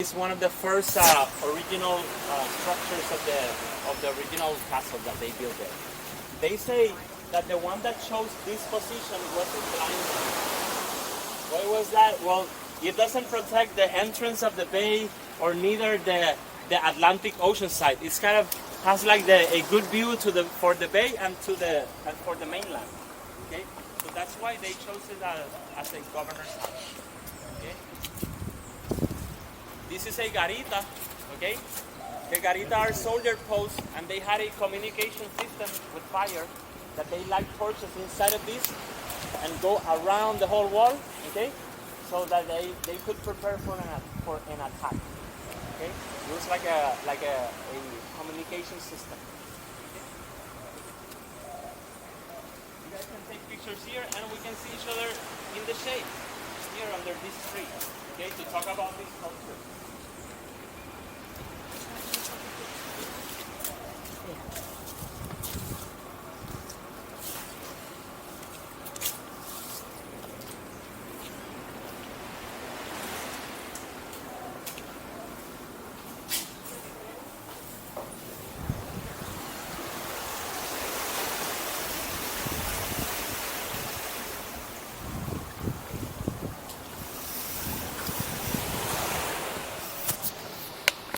It's one of the first original structures of the original castle that they built there. They say that the one that chose this position was a blind one. Why was that? Well, it doesn't protect the entrance of the bay or neither the Atlantic Ocean side. It's kind of has like a good view for the bay and for the mainland. Okay, so that's why they chose it as a governor's house. Okay. This is a garita, okay? The garita are soldier posts, and they had a communication system with fire that they light torches inside of this and go around the whole wall, okay? So that they could prepare for an attack, okay? It was like a communication system. Okay? You guys can take pictures here, and we can see each other in the shade here under this tree, okay? To talk about this culture.